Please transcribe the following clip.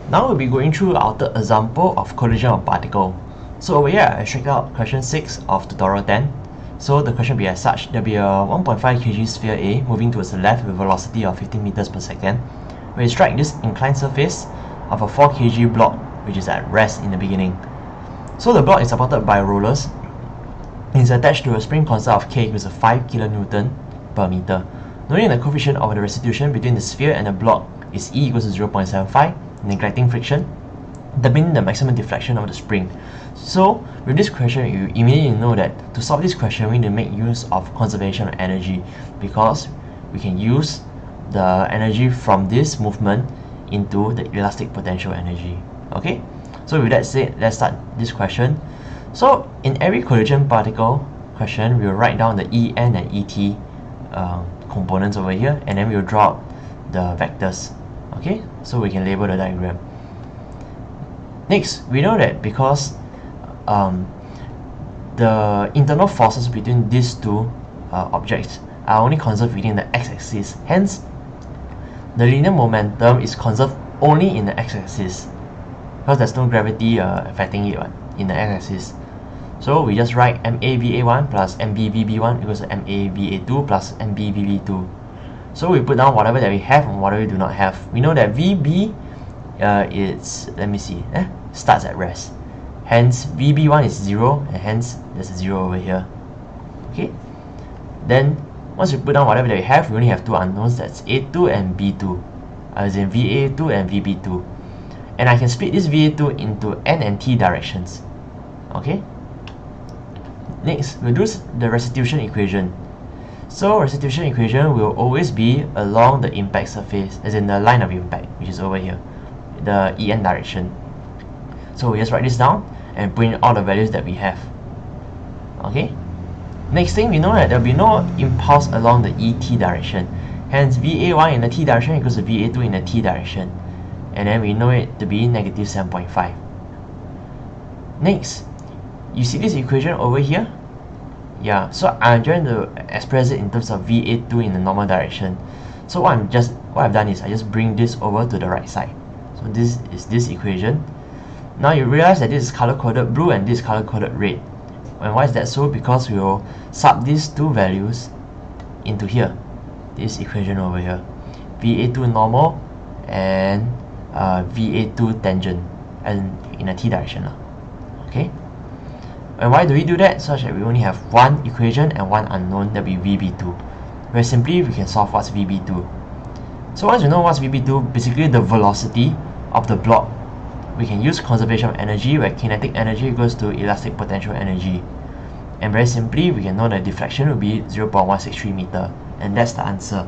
Now we'll be going through our third example of collision of particle. So over here, I checked out question 6 of tutorial 10. So the question will be as such: there'll be a 1.5 kg sphere A moving towards the left with a velocity of 15 meters per second. When you strike this inclined surface of a 4 kg block, which is at rest in the beginning. So the block is supported by rollers. It is attached to a spring constant of K equals 5 kN per meter. Noting the coefficient of the restitution between the sphere and the block is E equals to 0.75, neglecting friction, determine the maximum deflection of the spring. So with this question, you immediately know that to solve this question, we need to make use of conservation of energy, because we can use the energy from this movement into the elastic potential energy. Okay, so with that said, let's start this question. So in every collision particle question, we'll write down the En and Et components over here, and then we'll draw out the vectors. Okay, so we can label the diagram. Next, we know that because the internal forces between these two objects are only conserved within the x-axis, hence the linear momentum is conserved only in the x-axis, because there's no gravity affecting it in the x-axis. So we just write MAVA1 plus MBVB1 equals to MAVA2 plus MBVB2. So we put down whatever that we have and whatever we do not have. We know that VB starts at rest. Hence VB1 is 0, and hence there's a 0 over here. Okay. Then once we put down whatever that we have, we only have two unknowns, that's A2 and B2, as in VA2 and VB2. And I can split this VA2 into N and T directions. Okay. Next, we'll do the restitution equation. So restitution equation will always be along the impact surface, as in the line of impact, which is over here, the En direction. So we just write this down and put in all the values that we have. Okay. Next thing, we know that there will be no impulse along the ET direction. Hence, VA1 in the T direction equals to VA2 in the T direction. And then we know it to be negative 7.5. Next, you see this equation over here? Yeah, so I'm trying to express it in terms of VA2 in the normal direction. So what I've done is I just bring this over to the right side. So this is this equation. Now you realize that this is color-coded blue and this is color-coded red. And why is that so? Because we will sub these two values into here, this equation over here, VA2 normal and VA2 tangent, and in a T direction. Okay. And why do we do that? Such that we only have one equation and one unknown, that will be VB2. Very simply, we can solve what's VB2. So once we know what's VB2, basically the velocity of the block, we can use conservation of energy, where kinetic energy equals to elastic potential energy. And very simply, we can know that deflection will be 0.163 meter. And that's the answer.